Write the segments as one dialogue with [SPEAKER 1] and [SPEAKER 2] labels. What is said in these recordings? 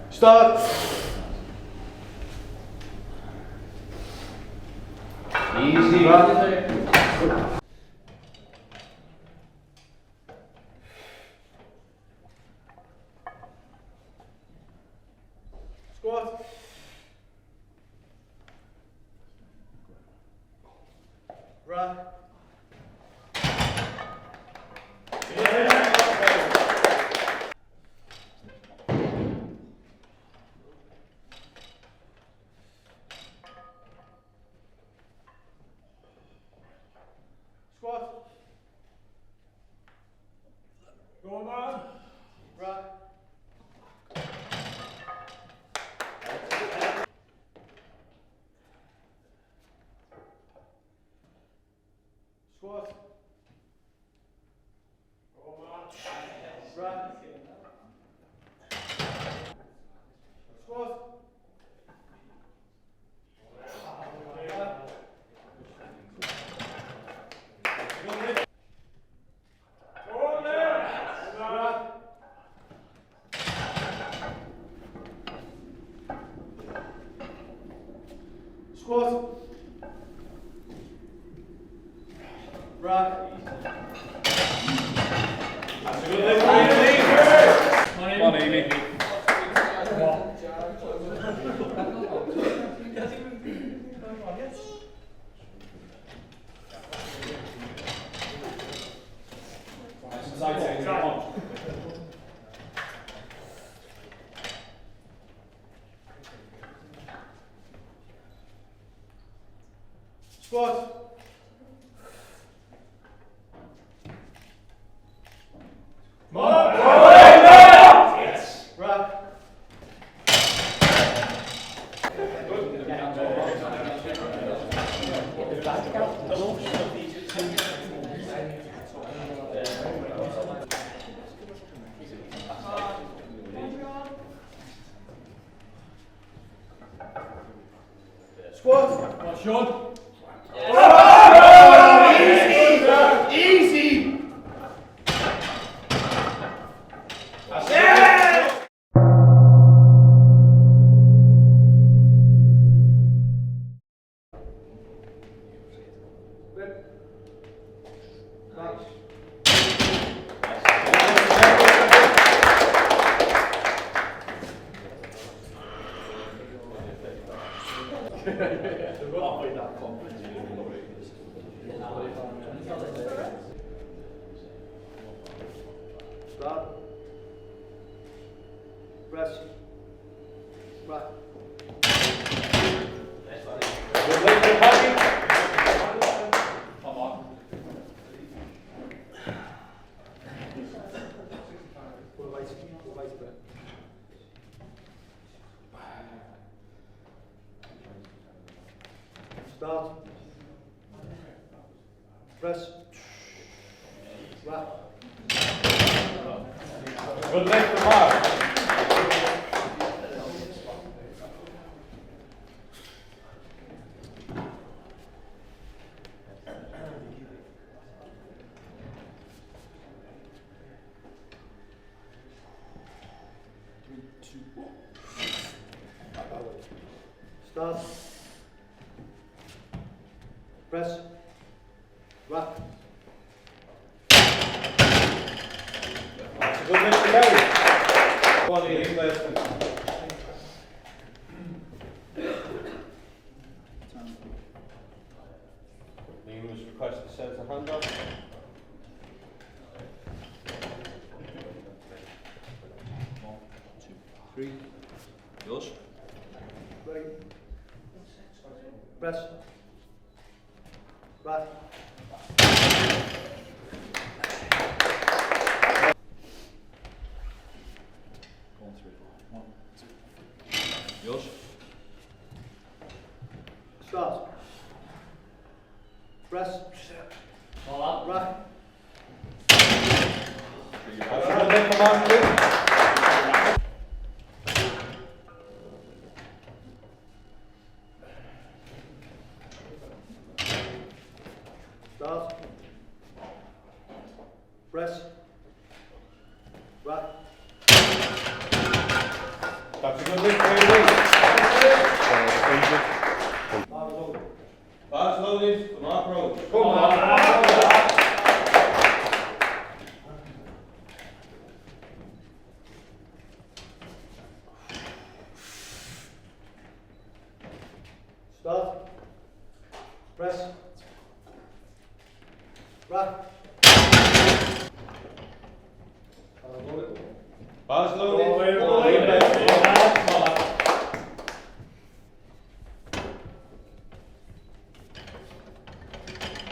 [SPEAKER 1] Start. Easy. Squat. Right. Squat. Go on, man. Right. Squat. Go on, man. Right. Squat. Squat. Right. That's a good lift. Come on, Amy. Squat. Come on. Yes. Right. Squat. Well, Sean. Easy! Yeah! Start. Press. Right. Good leg to party. Come on. Pull weight. Pull weight back. Start. Press. Right. Good leg to mark. Start. Press. Right. That's a good lift to carry. Go on, Ian, left. Liam was requested to set a hand up. 1, 2, 3. Yours. Ready. Press. Right. 1, 3. Yours.
[SPEAKER 2] Start. Press.
[SPEAKER 1] All up.
[SPEAKER 2] Rack. Start. Press. Rack.
[SPEAKER 3] That's a good lift, really. Fast loaded, the mark road.
[SPEAKER 1] Come on.
[SPEAKER 2] Start. Press. Rack.
[SPEAKER 3] Fast loaded.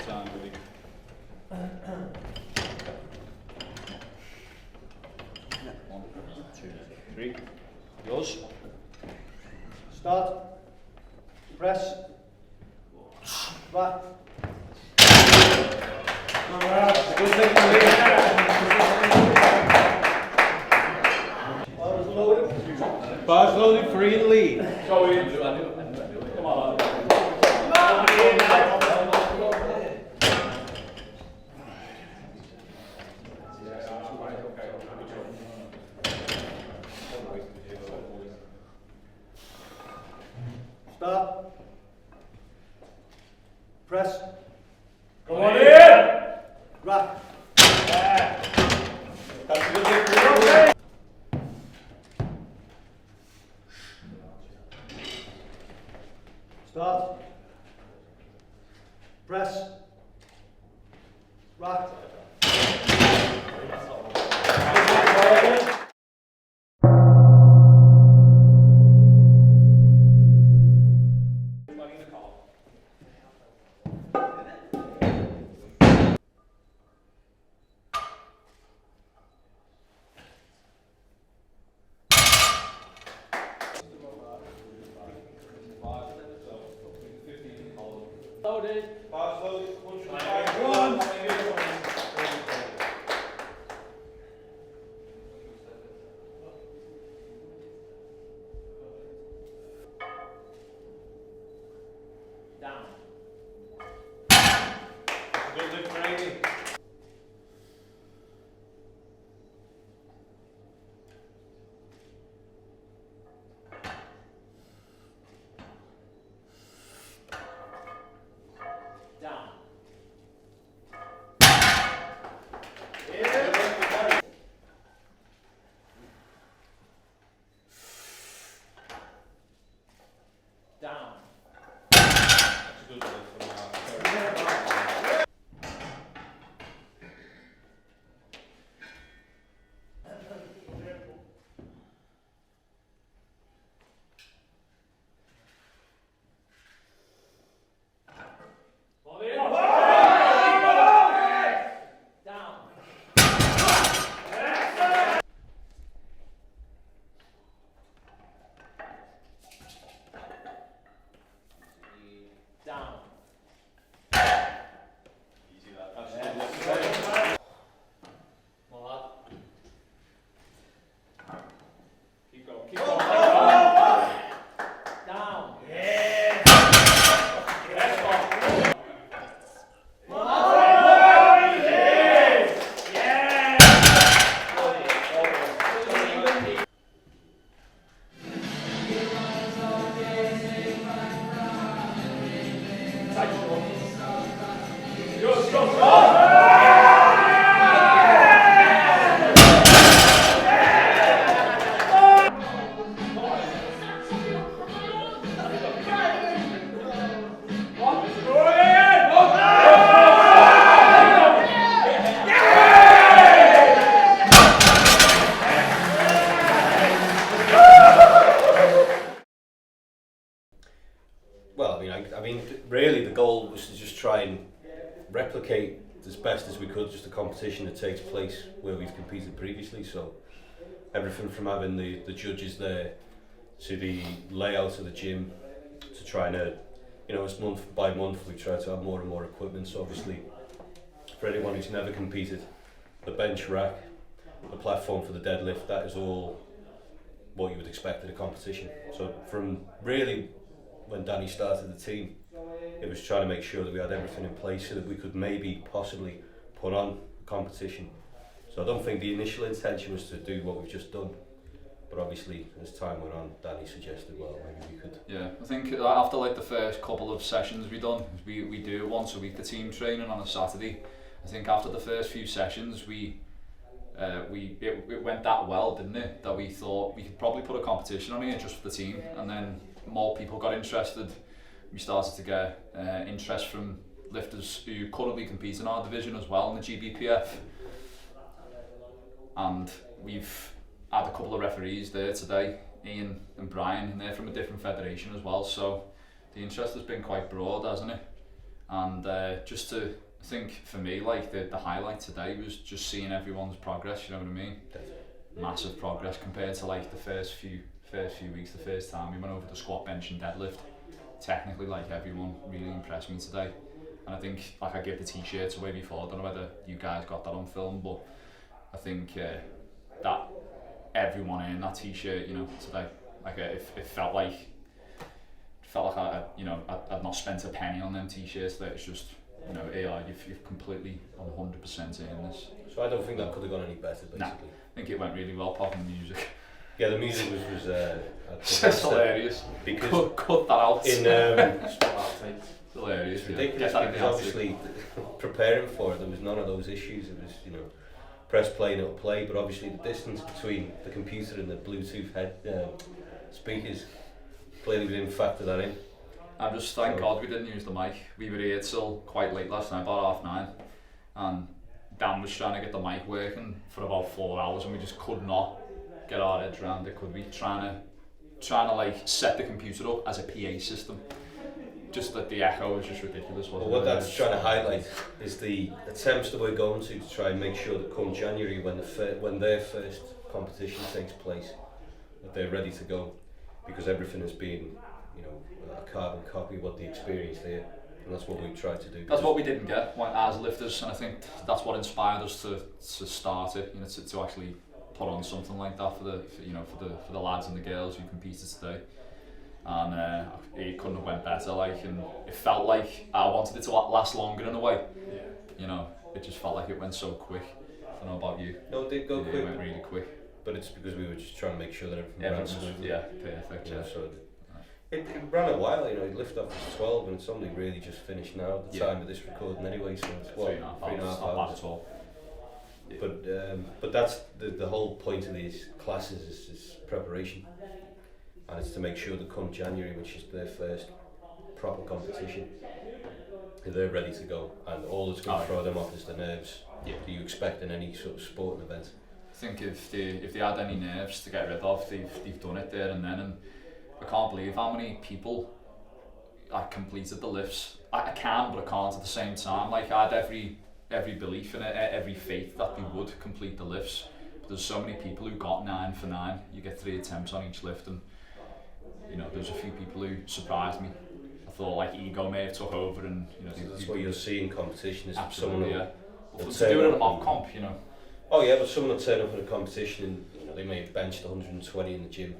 [SPEAKER 1] Sound good. One, two, three. Yours.
[SPEAKER 2] Start. Press. Rack.
[SPEAKER 3] Good lift, really.
[SPEAKER 2] Arms loaded.
[SPEAKER 3] Fast loaded, free and lead.
[SPEAKER 1] Go in. Come on.
[SPEAKER 2] Start. Press.
[SPEAKER 1] Come on in.
[SPEAKER 2] Rack.
[SPEAKER 3] That's a good lift, really.
[SPEAKER 2] Start. Press. Rack.
[SPEAKER 1] Loaded.
[SPEAKER 3] Fast loaded, 105.
[SPEAKER 1] Down.
[SPEAKER 3] Good lift, really.
[SPEAKER 1] Down. Down.
[SPEAKER 3] That's a good lift for Mark.
[SPEAKER 1] Come in. Down. Down.
[SPEAKER 3] Easy that. That's a good lift.
[SPEAKER 1] Come on, lad.
[SPEAKER 3] Keep going.
[SPEAKER 1] Keep going. Down.
[SPEAKER 4] Well, I mean, really the goal was to just try and replicate as best as we could just the competition that takes place where we've competed previously. So everything from having the judges there to the layout of the gym to trying to, it's month by month we try to have more and more equipment. So obviously, for anyone who's never competed, the bench rack, the platform for the deadlift, that is all what you would expect at a competition. So from really when Danny started the team, it was trying to make sure that we had everything in place so that we could maybe possibly put on a competition. So I don't think the initial intention was to do what we've just done, but obviously as time went on, Danny suggested, well, maybe we could.
[SPEAKER 5] Yeah, I think after like the first couple of sessions we do it once a week, the team training on a Saturday. I think after the first few sessions it went that well, didn't it, that we thought we could probably put a competition on here just for the team, and then more people got interested. We started to get interest from lifters who currently compete in our division as well in the GBPF, and we've had a couple of referees there today, Ian and Brian, and they're from a different federation as well, so the interest has been quite broad, hasn't it? And just to think, for me, like the highlight today was just seeing everyone's progress, you know what I mean? Massive progress compared to like the first few weeks, the first time we went over the squat, bench and deadlift. Technically, like, everyone really impressed me today, and I think, like, I gave the t-shirts away before. I don't know whether you guys got that on film, but I think that everyone in that t-shirt, today, like, it felt like I'd not spent a penny on them t-shirts. That it's just, you've completely 100% earned this.
[SPEAKER 4] So I don't think that could have gone any better, basically.
[SPEAKER 5] Nah, I think it went really well, apart from the music.
[SPEAKER 4] Yeah, the music was
[SPEAKER 5] It's hilarious.
[SPEAKER 4] Because
[SPEAKER 5] cut that out.
[SPEAKER 4] in
[SPEAKER 5] It's hilarious.
[SPEAKER 4] it's ridiculous because obviously preparing for it, there was none of those issues. It was, press play and it'll play, but obviously the distance between the computer and the Bluetooth speakers, clearly we didn't factor that in.
[SPEAKER 5] I'm just thank God we didn't use the mic. We were here till quite late last night, about 9:30, and Dan was trying to get the mic working for about 4 hours, and we just could not get our heads around it, could we? Trying to like set the computer up as a PA system. Just that the echo was just ridiculous, wasn't it?
[SPEAKER 4] Well, what that's trying to highlight is the attempts that we're going to try and make sure that come January, when their first competition takes place, that they're ready to go, because everything has been, a carbon copy of what the experience there, and that's what we've tried to do.
[SPEAKER 5] That's what we didn't get as lifters, and I think that's what inspired us to start it. To actually put on something like that for the lads and the girls who competed today. And it couldn't have went better, and it felt like I wanted it to last longer in a way. Yeah. It just felt like it went so quick. I don't know about you.
[SPEAKER 4] No, it did go quick.
[SPEAKER 5] It went really quick.
[SPEAKER 4] But it's because we were just trying to make sure that everything ran smoothly.
[SPEAKER 5] Yeah, perfect. Yeah.
[SPEAKER 4] So it ran a while, it lifted off at 12 and it's only really just finished now at the time of this recording anyway, so it's 3.5 hours.
[SPEAKER 5] Not bad at all.
[SPEAKER 4] Yeah. But that's the whole point of these classes is preparation. And it's to make sure that come January, which is their first proper competition, they're ready to go, and all that's going to throw them off is the nerves. Yeah. Do you expect in any sort of sporting event?
[SPEAKER 5] I think if they had any nerves to get rid of, they've done it there and then, and I can't believe how many people completed the lifts. I can, but I can't at the same time. Like, I had every belief in it, every faith that they would complete the lifts. But there's so many people who got 9 for 9. You get 3 attempts on each lift, and there's a few people who surprised me. I thought like ego may have took over, and
[SPEAKER 4] that's what you'll see in competition is
[SPEAKER 5] absolutely,
[SPEAKER 4] someone
[SPEAKER 5] will to do it at a mock comp,
[SPEAKER 4] Oh yeah, but someone will turn up in a competition and they may have benched 120 in the gym,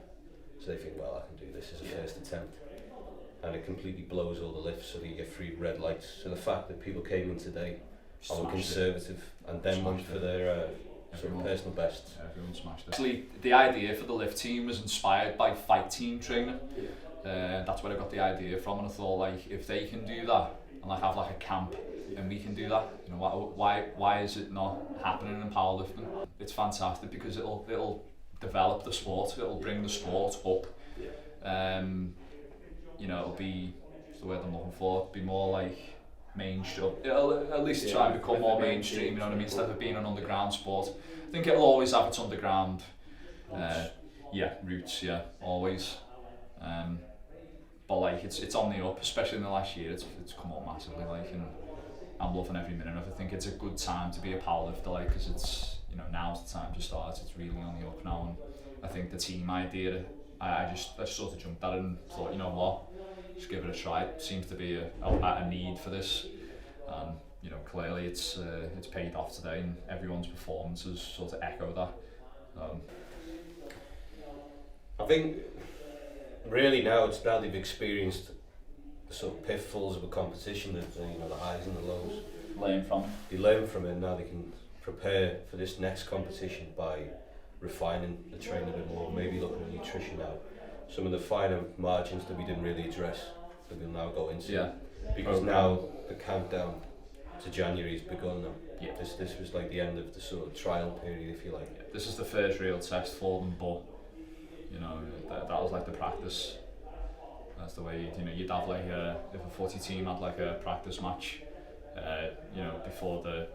[SPEAKER 4] so they think, well, I can do this as a first attempt, and it completely blows all the lifts, so that you get 3 red lights. So the fact that people came in today on conservative and then went for their sort of personal best.
[SPEAKER 5] Everyone smashed it. Actually, the idea for the lift team was inspired by fight team training. That's where I got the idea from, and I thought, like, if they can do that and have a camp, and we can do that, why is it not happening in powerlifting? It's fantastic because it'll develop the sport, it'll bring the sport up. It'll be, what's the word I'm looking for, be more like mainstream. It'll at least try and become more mainstream, you know what I mean, instead of being an underground sport. I think it'll always have its underground roots, always. But like it's on the up, especially in the last year. It's come up massively, and I'm loving every minute of it. I think it's a good time to be a powerlifter, because it's you know, now's the time to start. It's really on the up now, and I think the team idea, I just sort of jumped at it and thought, you know what, just give it a try. It seems to be a need for this, and you know, clearly it's paid off today, and everyone's performances sort of echo that.
[SPEAKER 4] I think really now they've experienced the sort of pitfalls of a competition, you know, the highs and the lows. They learn from it, and now they can prepare for this next competition by refining the training a bit more, maybe looking at nutrition now. Some of the finer margins that we didn't really address that we'll now go into.
[SPEAKER 5] Yeah.
[SPEAKER 4] Because now the countdown to January has begun now.
[SPEAKER 5] Yeah.
[SPEAKER 4] This was like the end of the sort of trial period, if you like.
[SPEAKER 5] This is the first real test for them, but you know, that was like the practice. That's the way you'd have like if a 40 team had like a practice match, you know, before the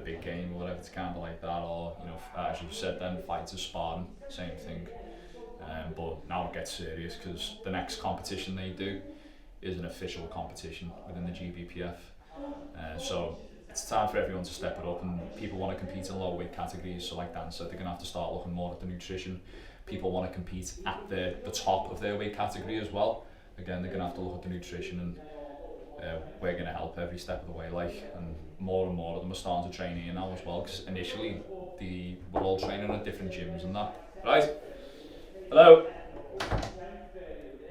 [SPEAKER 5] big game or whatever. It's kind of like that, or you know, as you said, then fighters sparring, same thing. But now it gets serious because the next competition they do is an official competition within the GBPF. So it's time for everyone to step it up, and people want to compete in lower weight categories. So like Dan said, they're going to have to start looking more at the nutrition. People want to compete at the top of their weight category as well. Again, they're going to have to look at the nutrition, and we're going to help every step of the way. And more of them are starting to train here now as well, because initially we're all training at different gyms and that. Right? Hello?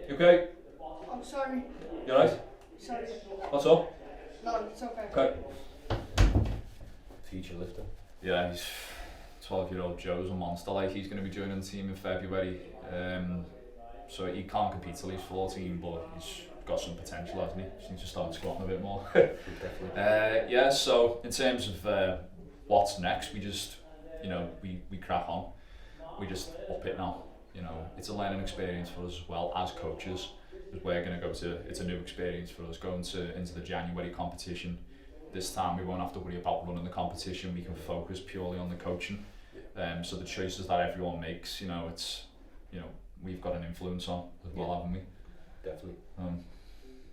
[SPEAKER 5] You okay?
[SPEAKER 6] I'm sorry.
[SPEAKER 5] You alright?
[SPEAKER 6] Sorry.
[SPEAKER 5] What's up?
[SPEAKER 6] No, it's okay.
[SPEAKER 5] Okay.
[SPEAKER 4] Future lifter.
[SPEAKER 5] Yeah, he's 12-year-old Joe's a monster. Like, he's going to be joining the team in February. So he can't compete till he's 14, but he's got some potential, hasn't he? Just needs to start squatting a bit more.
[SPEAKER 4] Definitely.
[SPEAKER 5] Yeah, so in terms of what's next, we just, you know, we crack on. We just up it now. You know, it's a learning experience for us as well as coaches. Because we're going to go to, it's a new experience for us going into the January competition. This time we won't have to worry about running the competition. We can focus purely on the coaching. So the choices that everyone makes, you know, it's, you know, we've got an influence on as well, haven't we?
[SPEAKER 4] Definitely.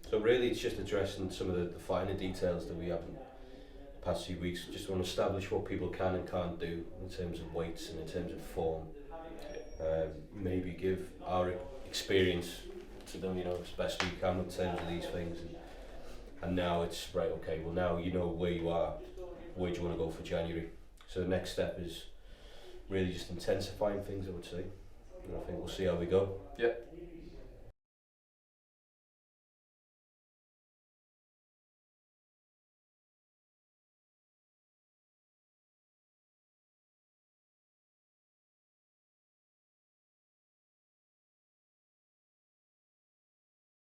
[SPEAKER 4] So really it's just addressing some of the finer details that we haven't the past few weeks. Just want to establish what people can and can't do in terms of weights and in terms of form. Maybe give our experience to them, you know, as best we can in terms of these things. And now it's, right, okay, well now you know where you are, where do you want to go for January? So the next step is really just intensifying things, I would say. And I think we'll see how we go.
[SPEAKER 5] Yeah.